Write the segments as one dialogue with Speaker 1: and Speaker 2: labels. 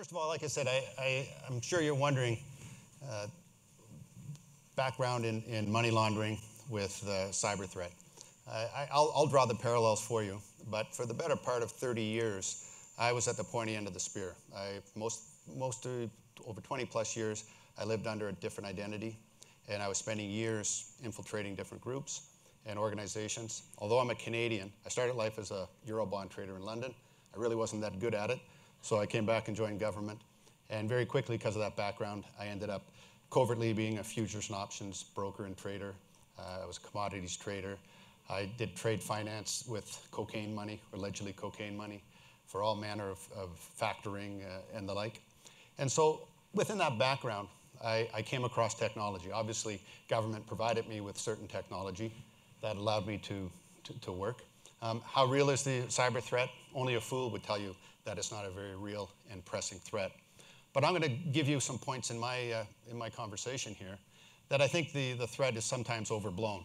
Speaker 1: First of all, like I said, I'm sure you're wondering, background in money laundering with cyber threat. I'll draw the parallels for you, but for the better part of 30 years, I was at the pointy end of the spear. Over 20 plus years, I lived under a different identity, and I was spending years infiltrating different groups and organizations. Although I'm a Canadian, I started life as a Eurobond trader in London. I really wasn't that good at it, so I came back and joined government. And very quickly, because of that background, I ended up covertly being a futures and options broker and trader. I was a commodities trader. I did trade finance with cocaine money, or allegedly cocaine money, for all manner of factoring and the like. And so within that background, I came across technology. Obviously, government provided me with certain technology that allowed me to work. How real is the cyber threat? Only a fool would tell you that it's not a very real and pressing threat. But I'm going to give you some points in my conversation here that I think the threat is sometimes overblown.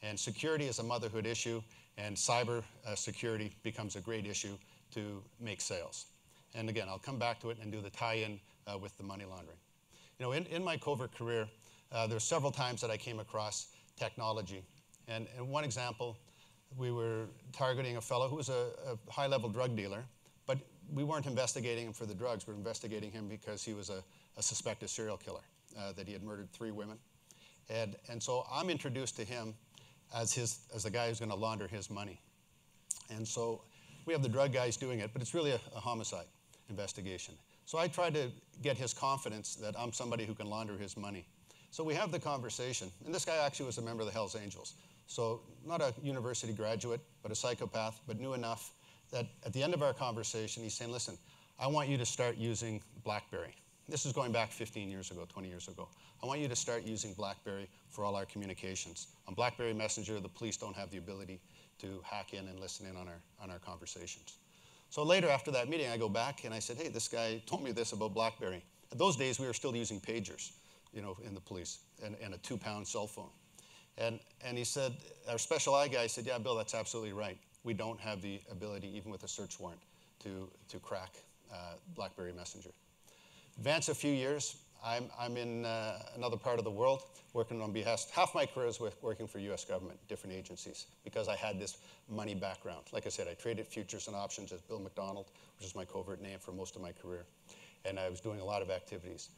Speaker 1: And security is a motherhood issue, and cyber security becomes a great issue to make sales. And again, I'll come back to it and do the tie-in with the money laundering. You know, in my covert career, there were several times that I came across technology. And one example, we were targeting a fellow who was a high-level drug dealer, but we weren't investigating him for the drugs. We were investigating him because he was a suspected serial killer, that he had murdered 3 women. And so I'm introduced to him as the guy who's going to launder his money. And so we have the drug guys doing it, but it's really a homicide investigation. So I tried to get his confidence that I'm somebody who can launder his money. So we have the conversation, and this guy actually was a member of the Hells Angels. So not a university graduate, but a psychopath, but knew enough that at the end of our conversation, he's saying, listen, I want you to start using BlackBerry. This is going back 15 years ago, 20 years ago. I want you to start using BlackBerry for all our communications. On BlackBerry Messenger, the police don't have the ability to hack in and listen in on our conversations. So later after that meeting, I go back and I said, hey, this guy told me this about BlackBerry. In those days, we were still using pagers, you know, in the police, and a 2-pound cell phone. And he said, our special eye guy said, yeah, Bill, that's absolutely right. We don't have the ability, even with a search warrant, to crack BlackBerry Messenger. Advance a few years, I'm in another part of the world working on behalf. Half my career is working for US government, different agencies, because I had this money background. Like I said, I traded futures and options as Bill McDonald, which is my covert name for most of my career. And I was doing a lot of activities.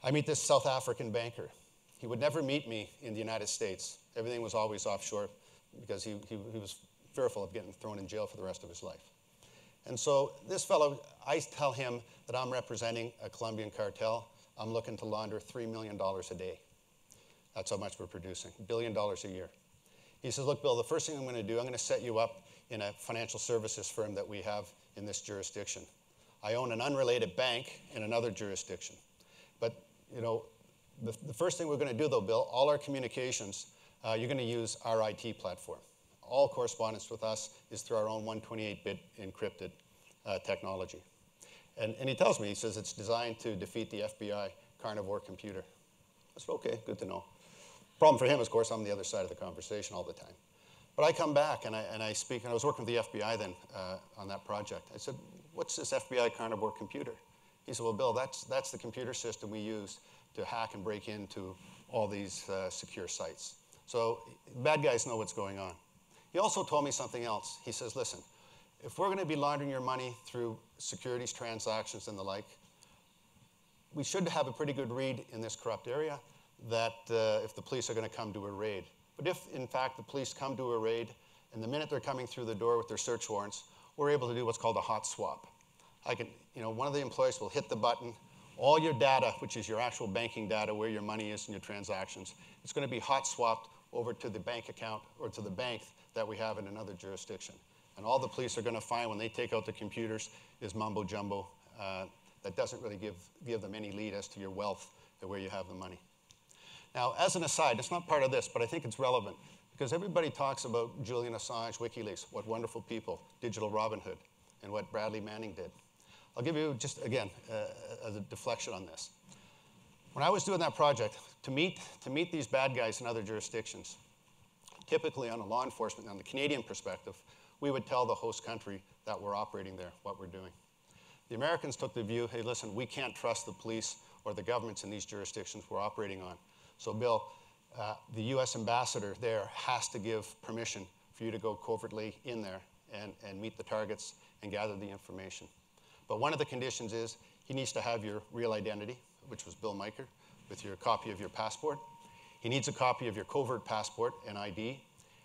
Speaker 1: I meet this South African banker. He would never meet me in the United States. Everything was always offshore because he was fearful of getting thrown in jail for the rest of his life. And so this fellow, I tell him that I'm representing a Colombian cartel. I'm looking to launder $3 million a day. That's how much we're producing, $1 billion a year. He says, look, Bill, the first thing I'm going to do, I'm going to set you up in a financial services firm that we have in this jurisdiction. I own an unrelated bank in another jurisdiction. But, you know, the first thing we're going to do, though, Bill, all our communications, you're going to use our IT platform. All correspondence with us is through our own 128-bit encrypted technology. And he tells me, he says, it's designed to defeat the FBI carnivore computer. I said, okay, good to know. Problem for him, of course, I'm on the other side of the conversation all the time. But I come back and I speak, and I was working with the FBI then on that project. I said, what's this FBI carnivore computer? He said, well, Bill, that's the computer system we use to hack and break into all these secure sites. So bad guys know what's going on. He also told me something else. He says, listen, if we're going to be laundering your money through securities transactions and the like, we should have a pretty good read in this corrupt area that if the police are going to come do a raid. But if, in fact, the police come do a raid, and the minute they're coming through the door with their search warrants, we're able to do what's called a hot swap. One of the employees will hit the button, all your data, which is your actual banking data, where your money is in your transactions, it's going to be hot swapped over to the bank account or to the bank that we have in another jurisdiction. And all the police are going to find when they take out the computers is mumbo jumbo that doesn't really give them any lead as to your wealth and where you have the money. Now, as an aside, it's not part of this, but I think it's relevant because everybody talks about Julian Assange, WikiLeaks, what wonderful people, Digital Robin Hood, and what Bradley Manning did. I'll give you just, again, a deflection on this. When I was doing that project, to meet these bad guys in other jurisdictions, typically on a law enforcement, on the Canadian perspective, we would tell the host country that we're operating there, what we're doing. The Americans took the view, hey, listen, we can't trust the police or the governments in these jurisdictions we're operating on. So, Bill, the U.S. ambassador there has to give permission for you to go covertly in there and meet the targets and gather the information. But one of the conditions is he needs to have your real identity, which was Bill Majcher, with your copy of your passport. He needs a copy of your covert passport and ID.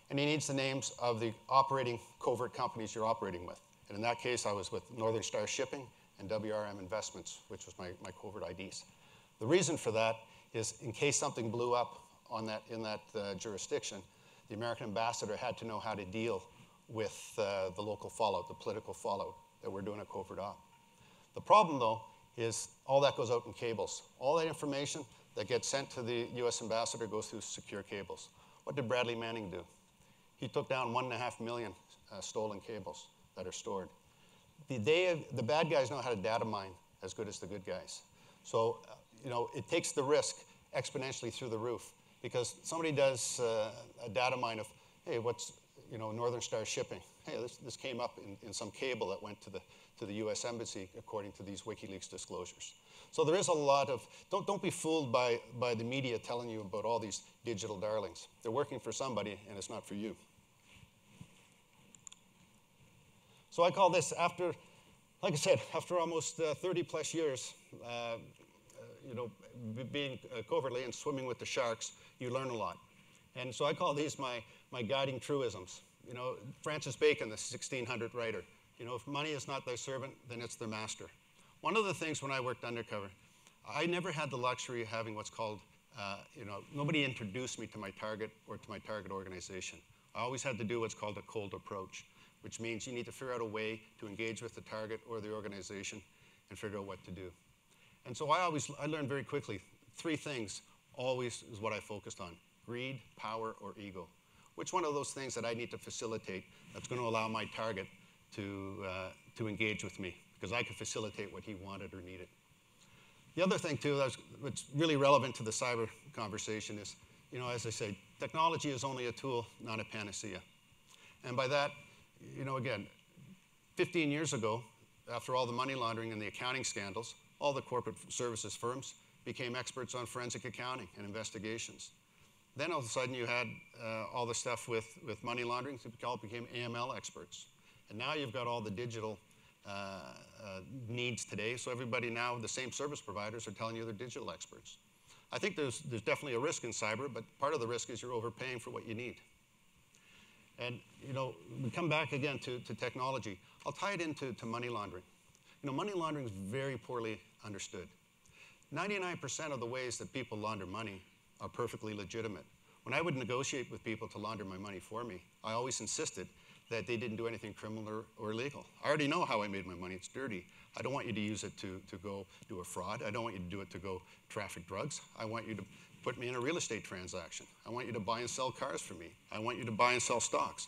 Speaker 1: And he needs the names of the operating covert companies you're operating with. And in that case, I was with Northern Star Shipping and WRM Investments, which was my covert IDs. The reason for that is in case something blew up in that jurisdiction, the American ambassador had to know how to deal with the local fallout, the political fallout that we're doing a covert op. The problem, though, is all that goes out in cables. All that information that gets sent to the U.S. ambassador goes through secure cables. What did Bradley Manning do? He took down 1.5 million stolen cables that are stored. The bad guys know how to data mine as good as the good guys. So, it takes the risk exponentially through the roof because somebody does a data mine of, hey, what's, Northern Star Shipping? Hey, this came up in some cable that went to the U.S. Embassy according to these WikiLeaks disclosures. So there is a lot of, don't be fooled by the media telling you about all these digital darlings. They're working for somebody and it's not for you. So I call this after, like I said, after almost 30 plus years, being covertly and swimming with the sharks, you learn a lot. And so I call these my guiding truisms. Francis Bacon, the 1600 writer, if money is not thy servant, then it's their master. One of the things when I worked undercover, I never had the luxury of having what's called, nobody introduced me to my target or to my target organization. I always had to do what's called a cold approach, which means you need to figure out a way to engage with the target or the organization and figure out what to do. And so I learned very quickly, 3 things always is what I focused on: greed, power, or ego. Which one of those things that I need to facilitate that's going to allow my target to engage with me? Because I could facilitate what he wanted or needed. The other thing, too, what's really relevant to the cyber conversation is, as I say, technology is only a tool, not a panacea. And by that, again, 15 years ago, after all the money laundering and the accounting scandals, all the corporate services firms became experts on forensic accounting and investigations. Then all of a sudden you had all the stuff with money laundering, so it all became AML experts. And now you've got all the digital needs today, so everybody now, the same service providers are telling you they're digital experts. I think there's definitely a risk in cyber, but part of the risk is you're overpaying for what you need. And we come back again to technology. I'll tie it into money laundering. Money laundering is very poorly understood. 99% of the ways that people launder money are perfectly legitimate. When I would negotiate with people to launder my money for me, I always insisted that they didn't do anything criminal or illegal. I already know how I made my money. It's dirty. I don't want you to use it to go do a fraud. I don't want you to do it to go traffic drugs. I want you to put me in a real estate transaction. I want you to buy and sell cars for me. I want you to buy and sell stocks.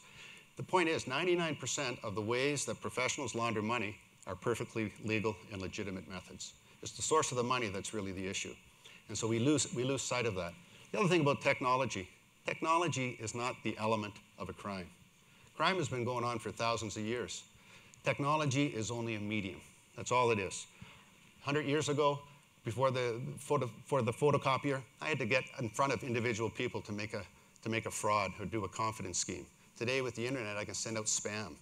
Speaker 1: The point is, 99% of the ways that professionals launder money are perfectly legal and legitimate methods. It's the source of the money that's really the issue. And so we lose sight of that. The other thing about technology is not the element of a crime. Crime has been going on for thousands of years. Technology is only a medium. That's all it is. 100 years ago, before the photocopier, I had to get in front of individual people to make a fraud or do a confidence scheme. Today, with the internet, I can send out spam.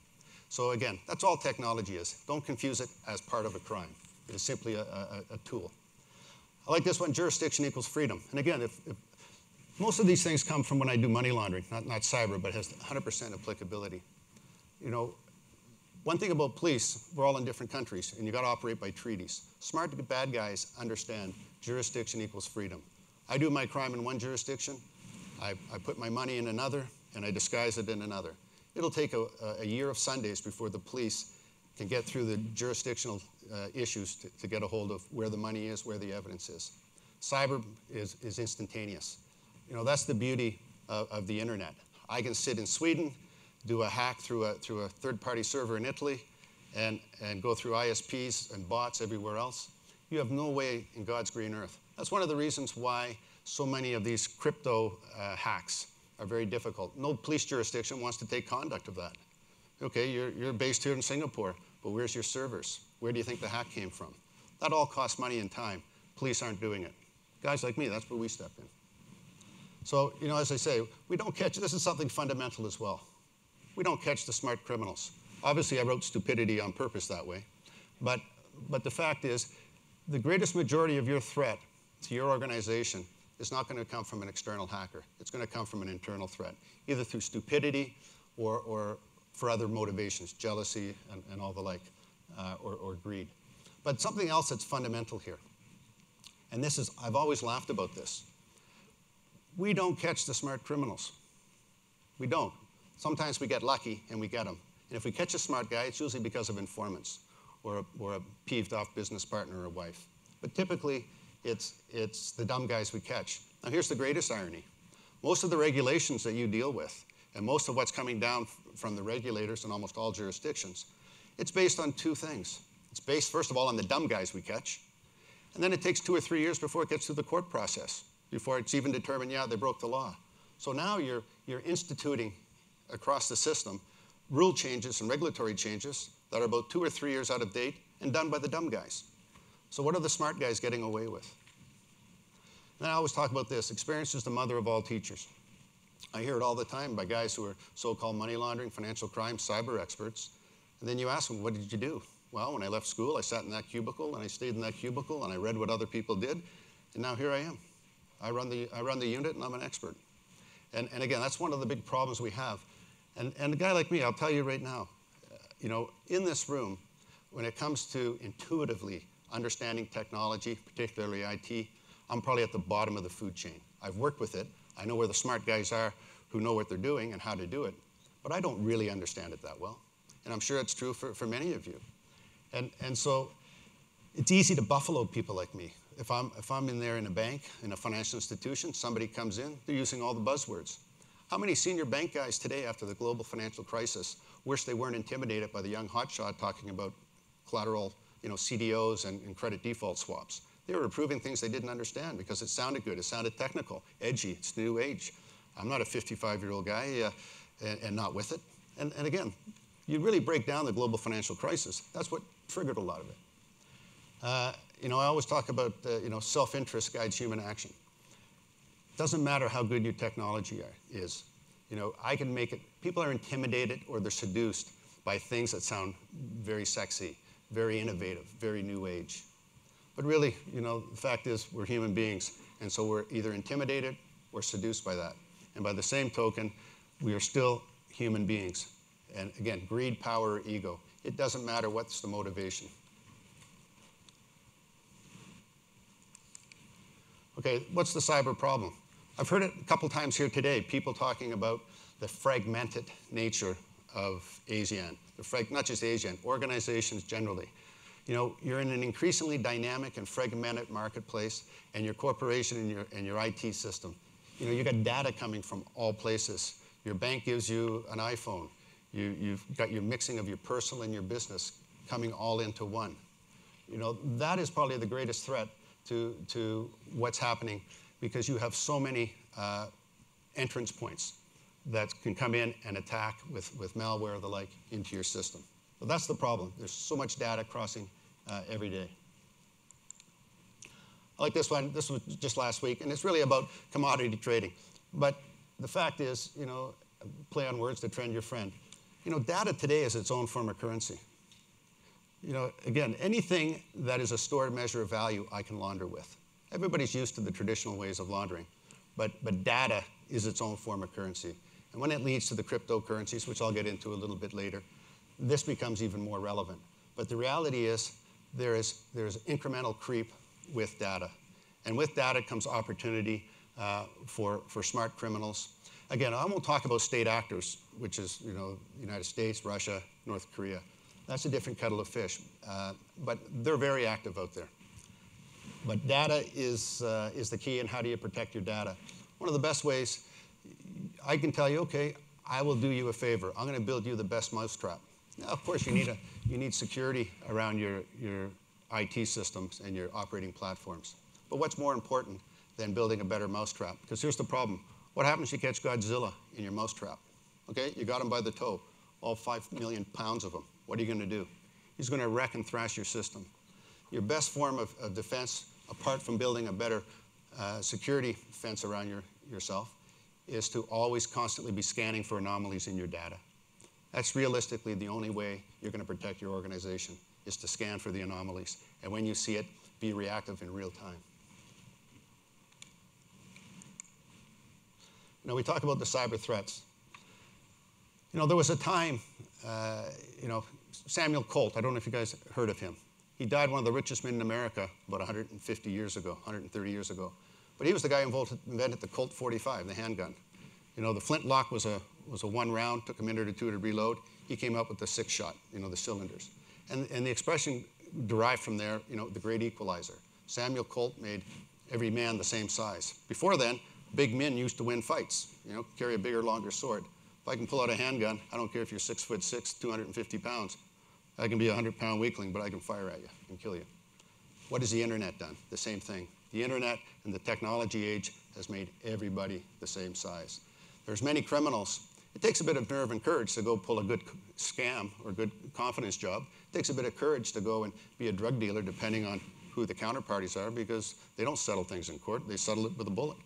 Speaker 1: So again, that's all technology is. Don't confuse it as part of a crime. It is simply a tool. I like this one, jurisdiction equals freedom. And again, if most of these things come from when I do money laundering, not cyber, but has 100% applicability. One thing about police, we're all in different countries, and you got to operate by treaties. Smart bad guys understand jurisdiction equals freedom. I do my crime in one jurisdiction, I put my money in another, and I disguise it in another. It'll take a year of Sundays before the police can get through the jurisdictional issues to get a hold of where the money is, where the evidence is. Cyber is instantaneous. That's the beauty of the internet. I can sit in Sweden, do a hack through a third-party server in Italy, and go through ISPs and bots everywhere else. You have no way in God's green earth. That's one of the reasons why so many of these crypto hacks are very difficult. No police jurisdiction wants to take conduct of that. Okay, you're based here in Singapore. but where's your servers? Where do you think the hack came from? That all costs money and time. Police aren't doing it. Guys like me, that's where we step in. So, as I say, we don't catch, this is something fundamental as well. We don't catch the smart criminals. Obviously, I wrote stupidity on purpose that way. But the fact is, the greatest majority of your threat to your organization is not going to come from an external hacker. It's going to come from an internal threat, either through stupidity or for other motivations, jealousy and all the like, or greed. But something else that's fundamental here, and this is, I've always laughed about this. We don't catch the smart criminals. We don't. Sometimes we get lucky and we get them. And if we catch a smart guy, it's usually because of informants or a peeved off business partner or wife. But typically, it's the dumb guys we catch. Now here's the greatest irony. Most of the regulations that you deal with, and most of what's coming down from the regulators in almost all jurisdictions, it's based on two things. It's based, first of all, on the dumb guys we catch, and then it takes 2 or 3 years before it gets through the court process, before it's even determined, yeah, they broke the law. So now you're instituting across the system rule changes and regulatory changes that are about 2 or 3 years out of date and done by the dumb guys. So what are the smart guys getting away with? And I always talk about this. Experience is the mother of all teachers. I hear it all the time by guys who are so-called money laundering, financial crime, cyber experts. And then you ask them, what did you do? Well, when I left school, I sat in that cubicle, and I stayed in that cubicle, and I read what other people did, and now here I am. I run the unit, and I'm an expert. And again, that's one of the big problems we have. And a guy like me, I'll tell you right now, in this room, when it comes to intuitively understanding technology, particularly IT, I'm probably at the bottom of the food chain. I've worked with it. I know where the smart guys are who know what they're doing and how to do it. But I don't really understand it that well. And I'm sure it's true for many of you. And so it's easy to buffalo people like me. If I'm in there in a bank, in a financial institution, somebody comes in, they're using all the buzzwords. How many senior bank guys today after the global financial crisis wish they weren't intimidated by the young hotshot talking about collateral, CDOs and credit default swaps? They were approving things they didn't understand because it sounded good, it sounded technical, edgy, it's the new age. I'm not a 55-year-old guy and not with it. And again, you really break down the global financial crisis. That's what triggered a lot of it. I always talk about, self-interest guides human action. Doesn't matter how good your technology is. I can make it, people are intimidated or they're seduced by things that sound very sexy, very innovative, very new age. But really, the fact is we're human beings, and so we're either intimidated or seduced by that. And by the same token, we are still human beings. And again, greed, power, or ego. It doesn't matter what's the motivation. Okay, what's the cyber problem? I've heard it a couple times here today, people talking about the fragmented nature of ASEAN. Not just ASEAN, organizations generally. You're in an increasingly dynamic and fragmented marketplace, and your corporation and your IT system. You've got data coming from all places. Your bank gives you an iPhone. You've got your mixing of your personal and your business coming all into one. That is probably the greatest threat to what's happening, because you have so many entrance points that can come in and attack with malware or the like into your system. But that's the problem. There's so much data crossing every day. I like this one. This was just last week, and it's really about commodity trading. But the fact is, play on words to trend your friend. Data today is its own form of currency. Again, anything that is a stored measure of value, I can launder with. Everybody's used to the traditional ways of laundering, but data is its own form of currency. And when it leads to the cryptocurrencies, which I'll get into a little bit later, this becomes even more relevant. But the reality is there's incremental creep with data. And with data comes opportunity for smart criminals. Again, I won't talk about state actors, which is the United States, Russia, North Korea. That's a different kettle of fish. But they're very active out there. But data is the key, and how do you protect your data? One of the best ways, I can tell you, okay, I will do you a favor. I'm going to build you the best mousetrap. Now, of course, you need security around your IT systems and your operating platforms. But what's more important than building a better mousetrap? Because here's the problem. What happens if you catch Godzilla in your mousetrap? Okay, you got him by the toe, all 5 million pounds of them. What are you going to do? he's going to wreck and thrash your system. Your best form of defense, apart from building a better security fence around yourself, is to always constantly be scanning for anomalies in your data. That's realistically the only way you're going to protect your organization, is to scan for the anomalies. And when you see it, be reactive in real time. Now, we talk about the cyber threats. There was a time, Samuel Colt, I don't know if you guys heard of him. He died one of the richest men in America about 150 years ago, 130 years ago. But he was the guy who invented the Colt 45, the handgun. The flintlock was a one round, took a minute or two to reload. He came up with the 6-shot, the cylinders. And the expression derived from there, the great equalizer. Samuel Colt made every man the same size. Before then, big men used to win fights, carry a bigger, longer sword. If I can pull out a handgun, I don't care if you're 6'6", 250 pounds. I can be a 100-pound weakling, but I can fire at you and kill you. What has the internet done? The same thing. The internet and the technology age has made everybody the same size. There's many criminals. It takes a bit of nerve and courage to go pull a good scam or good confidence job. It takes a bit of courage to go and be a drug dealer, depending on who the counterparties are, because they don't settle things in court. They settle it with a bullet.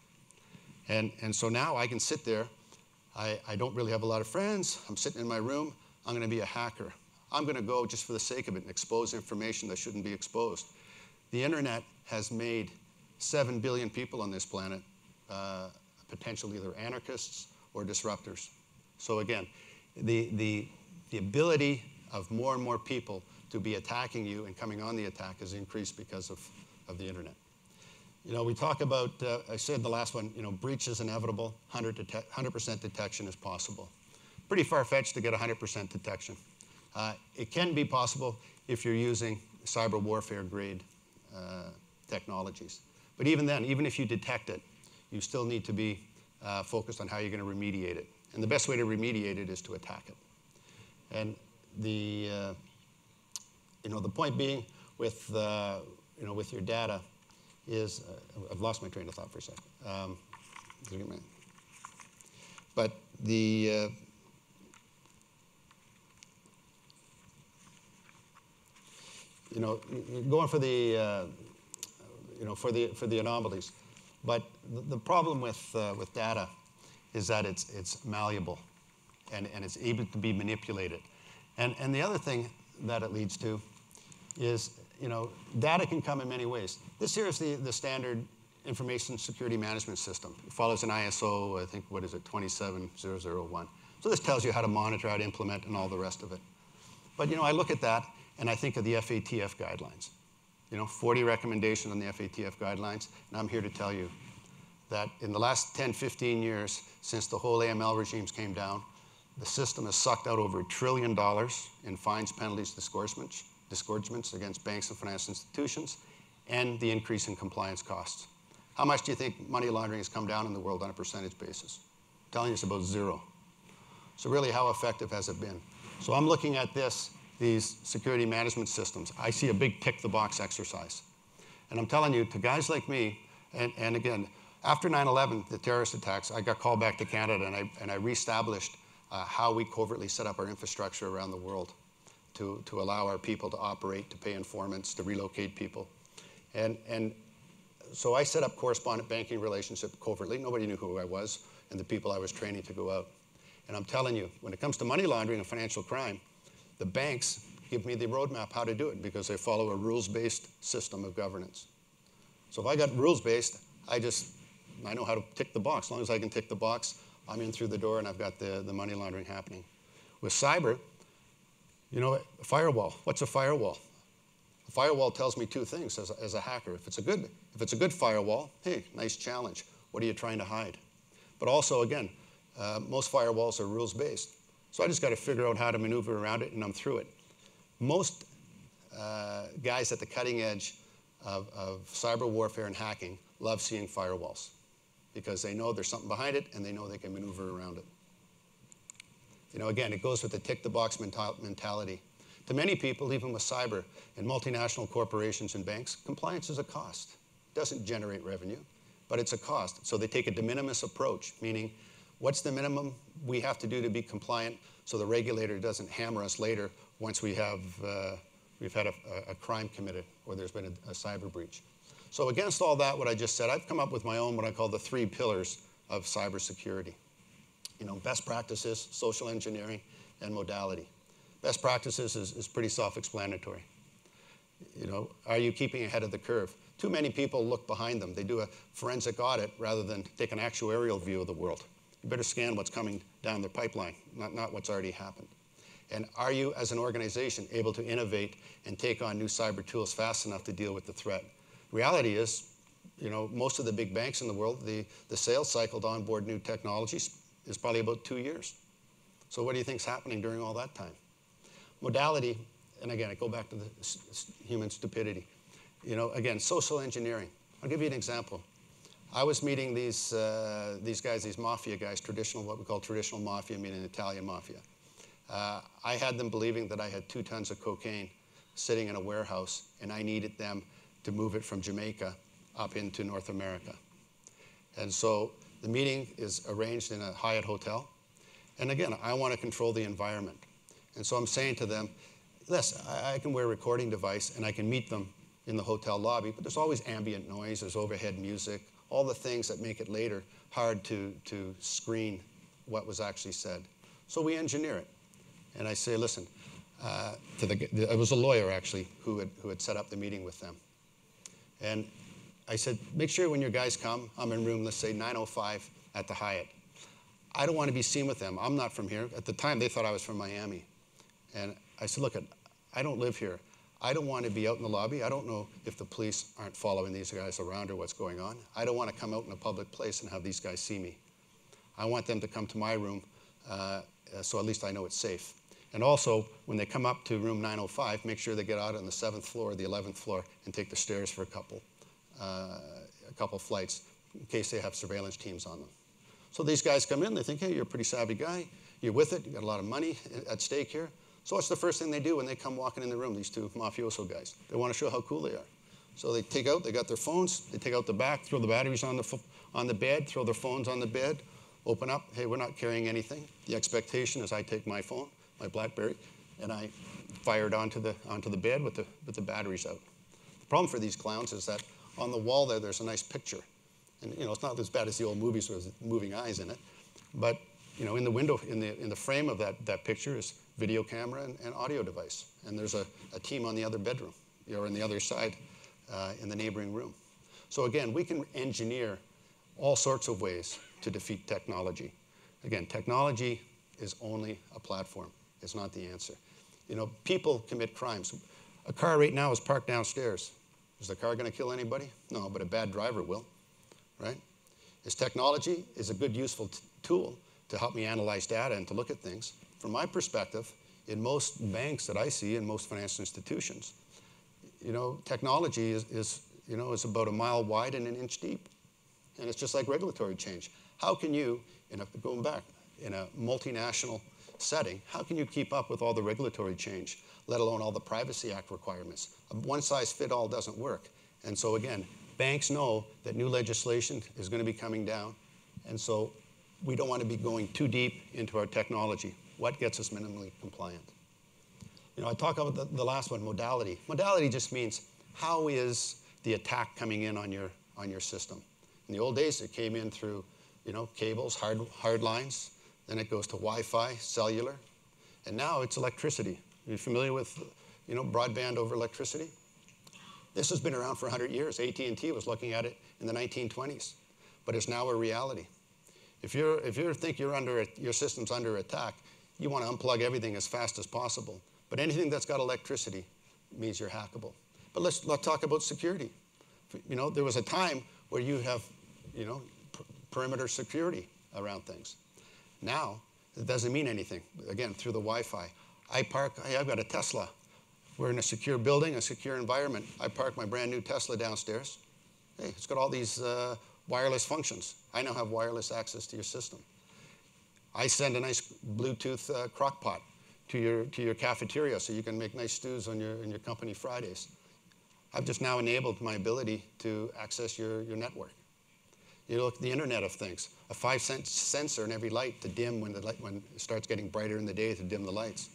Speaker 1: And so now I can sit there. I don't really have a lot of friends. I'm sitting in my room. I'm going to be a hacker. I'm going to go just for the sake of it and expose information that shouldn't be exposed. The internet has made 7 billion people on this planet potentially either anarchists or disruptors. So again, the ability of more and more people to be attacking you and coming on the attack has increased because of the internet. We talk about, I said the last one, breach is inevitable, 100% detection is possible. Pretty far-fetched to get 100% detection. It can be possible if you're using cyber warfare grade technologies. But even then, even if you detect it, you still need to be focused on how you're going to remediate it. And the best way to remediate it is to attack it. And the point being with your data is, I've lost my train of thought for a second. But the going for the for the anomalies. But the problem with data is that it's malleable and it's able to be manipulated. And the other thing that it leads to is, data can come in many ways. This here is the standard information security management system. It follows an ISO, I think, 27001. So this tells you how to monitor, how to implement, and all the rest of it. But, I look at that, and I think of the FATF guidelines. 40 recommendations on the FATF guidelines, and I'm here to tell you that in the last 10, 15 years, since the whole AML regimes came down, the system has sucked out over $1 trillion in fines, penalties, disgorgements against banks and financial institutions, and the increase in compliance costs. How much do you think money laundering has come down in the world on a percentage basis? I'm telling you, it's about 0. So really, how effective has it been? So I'm looking at these security management systems. I see a big tick-the-box exercise. And I'm telling you, to guys like me, and again, after 9/11, the terrorist attacks, I got called back to Canada, and I reestablished how we covertly set up our infrastructure around the world to allow our people to operate, to pay informants, to relocate people. And so I set up correspondent banking relationship covertly. Nobody knew who I was and the people I was training to go out. And I'm telling you, when it comes to money laundering and financial crime, the banks give me the roadmap how to do it because they follow a rules-based system of governance. So if I got rules-based, I know how to tick the box. As long as I can tick the box, I'm in through the door and I've got the money laundering happening. With cyber, firewall. What's a firewall? A firewall tells me 2 things as a hacker. If it's a good firewall, hey, nice challenge. What are you trying to hide? But also, again, most firewalls are rules-based. So I just got to figure out how to maneuver around it, and I'm through it. Most guys at the cutting edge of cyber warfare and hacking love seeing firewalls because they know there's something behind it, and they know they can maneuver around it. Again, it goes with the tick-the-box mentality. To many people, even with cyber and multinational corporations and banks, compliance is a cost. It doesn't generate revenue, but it's a cost. So they take a de minimis approach, meaning what's the minimum we have to do to be compliant so the regulator doesn't hammer us later once we have we've had a crime committed or there's been a cyber breach. So against all that, what I just said, I've come up with my own, what I call the 3 pillars of cybersecurity. You know, best practices, social engineering, and modality. Best practices is pretty self-explanatory. You know, are you keeping ahead of the curve? Too many people look behind them. They do a forensic audit rather than take an actuarial view of the world. You better scan what's coming down the pipeline, not what's already happened. And are you, as an organization, able to innovate and take on new cyber tools fast enough to deal with the threat? Reality is, you know, most of the big banks in the world, the sales cycle to onboard new technologies is probably about 2 years. So what do you think's happening during all that time? Modality, and again, I go back to the human stupidity. You know, again, social engineering. I'll give you an example. I was meeting these guys, these mafia guys, what we call traditional mafia, meaning Italian mafia. I had them believing that I had 2 tons of cocaine sitting in a warehouse, and I needed them to move it from Jamaica up into North America. And so the meeting is arranged in a Hyatt hotel. And again, I want to control the environment. And so I'm saying to them, listen, I can wear a recording device and I can meet them in the hotel lobby, but there's always ambient noise, there's overhead music, all the things that make it later hard to screen what was actually said. So we engineer it. And I say, listen, it was a lawyer actually who had set up the meeting with them. And I said, make sure when your guys come, I'm in room, let's say 905 at the Hyatt. I don't want to be seen with them. I'm not from here. At the time, they thought I was from Miami. And I said, look, I don't live here. I don't want to be out in the lobby. I don't know if the police aren't following these guys around or what's going on. I don't want to come out in a public place and have these guys see me. I want them to come to my room so at least I know it's safe. And also, when they come up to room 905, make sure they get out on the 7th floor or the 11th floor and take the stairs for a couple flights in case they have surveillance teams on them. So these guys come in, they think, hey, you're a pretty savvy guy. You're with it. You got a lot of money at stake here. So what's the first thing they do when they come walking in the room, these 2 mafioso guys? They want to show how cool they are. So they got their phones, they take out the back, throw the batteries on the bed, throw their phones on the bed, open up, hey, we're not carrying anything. The expectation is I take my phone, my BlackBerry, and I fire it onto the bed with the batteries out. The problem for these clowns is that on the wall there's a nice picture. And you know, it's not as bad as the old movies with moving eyes in it, but you know, in the window, in the frame of that picture is video camera and audio device. And there's a team on the other bedroom, or on the other side in the neighboring room. So again, we can engineer all sorts of ways to defeat technology. Again, technology is only a platform. It's not the answer. You know, people commit crimes. A car right now is parked downstairs. Is the car going to kill anybody? No, but a bad driver will, right? Technology is a good, useful tool to help me analyze data and to look at things. From my perspective, in most banks that I see, in most financial institutions, you know, technology is about a mile wide and an inch deep. And it's just like regulatory change. How can you, going back, in a multinational setting, how can you keep up with all the regulatory change, let alone all the Privacy Act requirements? A one-size-fits-all doesn't work. And so again, banks know that new legislation is going to be coming down. And so we don't want to be going too deep into our technology. What gets us minimally compliant? You know, I talk about the last one, modality. Modality just means how is the attack coming in on your system? In the old days, it came in through, you know, cables, hard lines. Then it goes to Wi-Fi, cellular. And now it's electricity. Are you familiar with, you know, broadband over electricity? This has been around for 100 years. AT&T was looking at it in the 1920s. But it's now a reality. If you think your system's under attack, you want to unplug everything as fast as possible. But anything that's got electricity means you're hackable. But let's talk about security. You know, there was a time where you have, you know, perimeter security around things. Now, it doesn't mean anything. Again, through the Wi-Fi. I've got a Tesla. We're in a secure building, a secure environment. I park my brand new Tesla downstairs. Hey, it's got all these wireless functions. I now have wireless access to your system. I send a nice Bluetooth crock pot to your cafeteria so you can make nice stews on your company Fridays. I've just now enabled my ability to access your network. You look at the Internet of Things, a 5-cent sensor in every light to dim when it starts getting brighter in the day to dim the lights.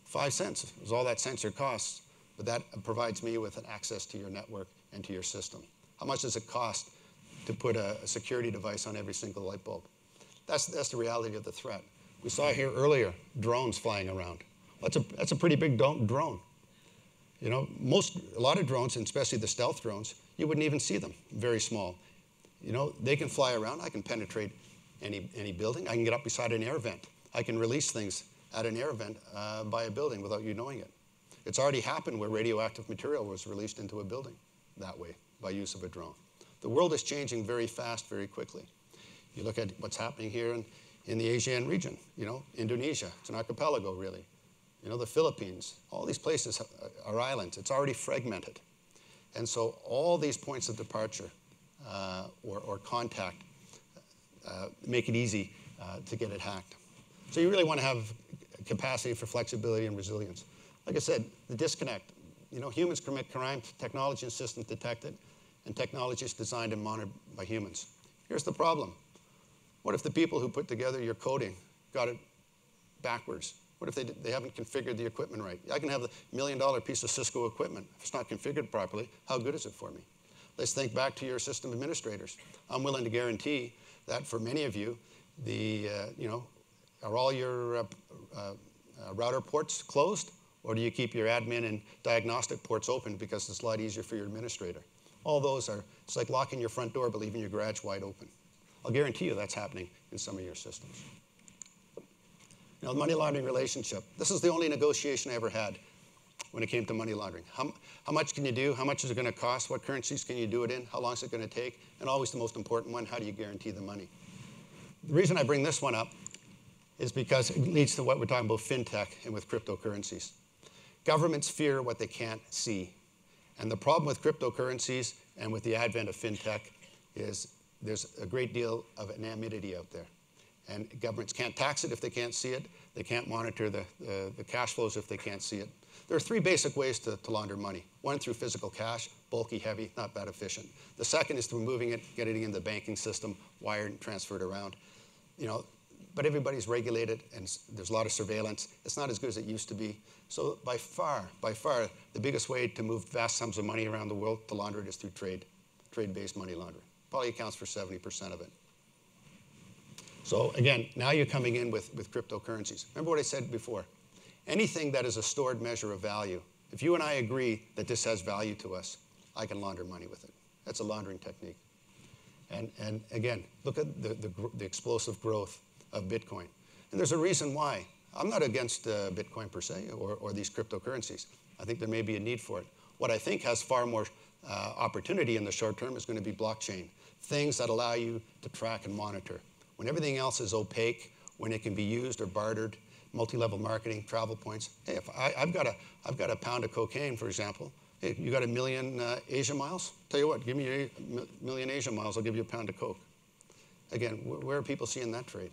Speaker 1: 5 cents is all that sensor costs but that provides me with an access to your network and to your system. How much does it cost to put a security device on every single light bulb? That's the reality of the threat. We saw here earlier drones flying around. That's a pretty big drone. You know, a lot of drones, and especially the stealth drones, you wouldn't even see them, very small. You know, they can fly around. I can penetrate any building. I can get up beside an air vent. I can release things at an air vent by a building without you knowing it. It's already happened where radioactive material was released into a building that way by use of a drone. The world is changing very fast, very quickly. You look at what's happening here in the Asean region, you know, Indonesia, it's an archipelago really. You know, the Philippines, all these places are islands. It's already fragmented. And so all these points of departure or contact make it easy to get it hacked. So you really want to have capacity for flexibility and resilience. Like I said, the disconnect. You know, humans commit crime, technology and systems detect it, and technology is designed and monitored by humans. Here's the problem. What if the people who put together your coding got it backwards? What if they haven't configured the equipment right? I can have a $1 million piece of Cisco equipment. If it's not configured properly, how good is it for me? Let's think back to your system administrators. I'm willing to guarantee that for many of you, you know, are all your router ports closed? Or do you keep your admin and diagnostic ports open because it's a lot easier for your administrator? All those are, it's like locking your front door but leaving your garage wide open. I'll guarantee you that's happening in some of your systems. You know, the money laundering relationship. This is the only negotiation I ever had when it came to money laundering. How much can you do? How much is it going to cost? What currencies can you do it in? How long is it going to take? And always the most important one, how do you guarantee the money? The reason I bring this one up is because it leads to what we're talking about fintech and with cryptocurrencies. Governments fear what they can't see. And the problem with cryptocurrencies and with the advent of fintech is there's a great deal of anonymity out there. And governments can't tax it if they can't see it. They can't monitor the cash flows if they can't see it. There are three basic ways to launder money. One, through physical cash, bulky, heavy, not that efficient. The second is through moving it, getting it in the banking system, wired and transferred around. You know, but everybody's regulated and there's a lot of surveillance. It's not as good as it used to be. So by far, the biggest way to move vast sums of money around the world to launder it is through trade-based money laundering. Probably accounts for 70% of it. So again, now you're coming in with cryptocurrencies. Remember what I said before. Anything that is a stored measure of value, if you and I agree that this has value to us, I can launder money with it. That's a laundering technique. And again, look at the explosive growth of Bitcoin. And there's a reason why. I'm not against Bitcoin per se or these cryptocurrencies. I think there may be a need for it. What I think has far more opportunity in the short term is going to be blockchain. Things that allow you to track and monitor. When everything else is opaque, when it can be used or bartered, multi-level marketing, travel points. Hey, if I've got a pound of cocaine, for example. Hey, you got 1 million Asia miles? Tell you what, give me 1 million Asia miles, I'll give you a pound of coke. Again, where are people seeing that trade?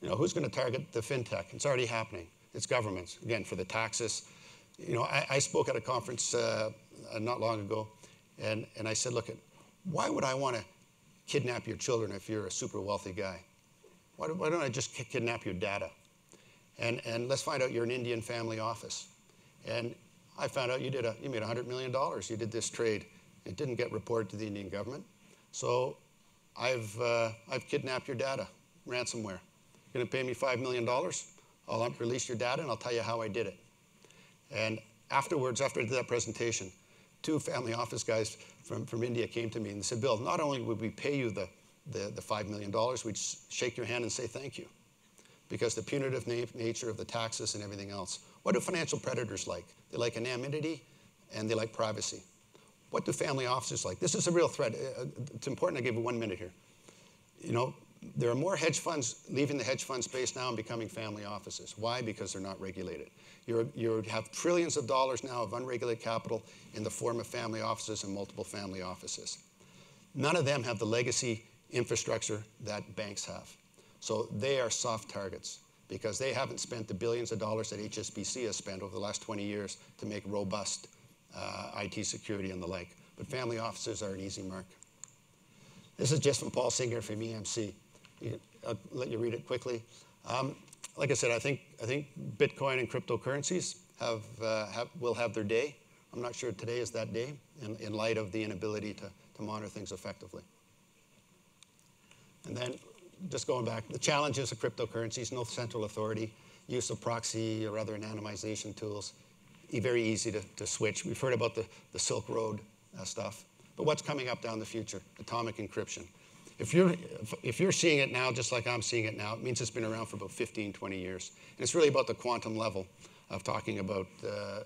Speaker 1: You know, who's going to target the fintech? It's already happening. It's governments, again, for the taxes. You know, I spoke at a conference not long ago, and I said, look, why would I want to kidnap your children if you're a super wealthy guy? Why don't I just kidnap your data? And let's find out you're an Indian family office. And I found out you made $100 million. You did this trade. It didn't get reported to the Indian government. So I've kidnapped your data, ransomware. You're going to pay me $5 million? I'll release your data and I'll tell you how I did it. And afterwards, after I did that presentation, 2 family office guys from India came to me and said, Bill, not only would we pay you the $5 million, we'd shake your hand and say thank you. Because the punitive nature of the taxes and everything else. What do financial predators like? They like anonymity and they like privacy. What do family offices like? This is a real threat. It's important I give you 1 minute here. You know, there are more hedge funds leaving the hedge fund space now and becoming family offices. Why? Because they're not regulated. You have trillions of dollars now of unregulated capital in the form of family offices and multiple family offices. None of them have the legacy infrastructure that banks have. So they are soft targets because they haven't spent the billions of dollars that HSBC has spent over the last 20 years to make robust IT security and the like. But family offices are an easy mark. This is just from Paul Singer from EMC. I'll let you read it quickly. like I said, I think Bitcoin and cryptocurrencies will have their day. I'm not sure today is that day in light of the inability to monitor things effectively. And then just going back, the challenges of cryptocurrencies, no central authority, use of proxy or other anonymization tools, very easy to switch. We've heard about the Silk Road stuff. But what's coming up down the future? Atomic encryption. If you're seeing it now, just like I'm seeing it now, it means it's been around for about 15, 20 years. And it's really about the quantum level of talking about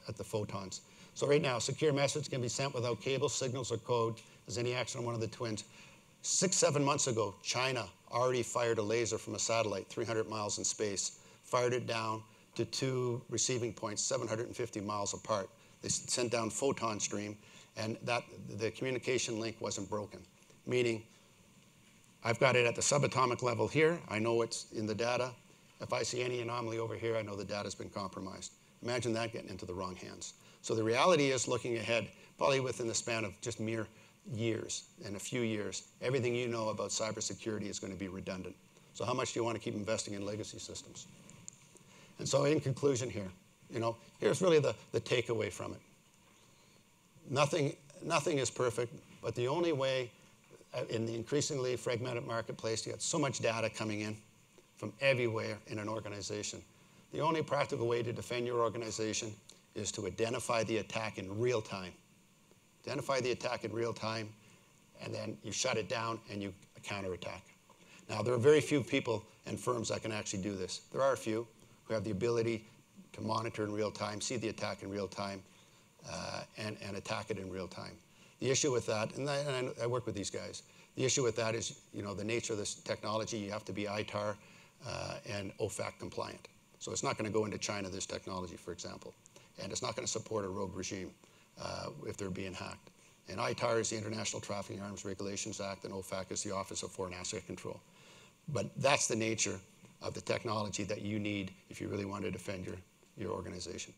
Speaker 1: at the photons. So right now, secure message can be sent without cables, signals, or code as any action on one of the twins. 6, 7 months ago, China already fired a laser from a satellite 300 miles in space, fired it down to 2 receiving points 750 miles apart. They sent down photon stream, and the communication link wasn't broken, meaning I've got it at the subatomic level here. I know it's in the data. If I see any anomaly over here, I know the data's been compromised. Imagine that getting into the wrong hands. So the reality is, looking ahead, probably within the span of just mere years, in a few years, everything you know about cybersecurity is going to be redundant. So how much do you want to keep investing in legacy systems? And so in conclusion here, here's really the takeaway from it. Nothing is perfect, but the only way in the increasingly fragmented marketplace, you got so much data coming in from everywhere in an organization. The only practical way to defend your organization is to identify the attack in real time. Identify the attack in real time, and then you shut it down and you counterattack. Now, there are very few people and firms that can actually do this. There are a few who have the ability to monitor in real time, see the attack in real time, and attack it in real time. The issue with that, and I work with these guys, the issue with that is, the nature of this technology. You have to be ITAR and OFAC compliant. So it's not going to go into China, this technology, for example. And it's not going to support a rogue regime if they're being hacked. And ITAR is the International Trafficking Arms Regulations Act, and OFAC is the Office of Foreign Asset Control. But that's the nature of the technology that you need if you really want to defend your organization.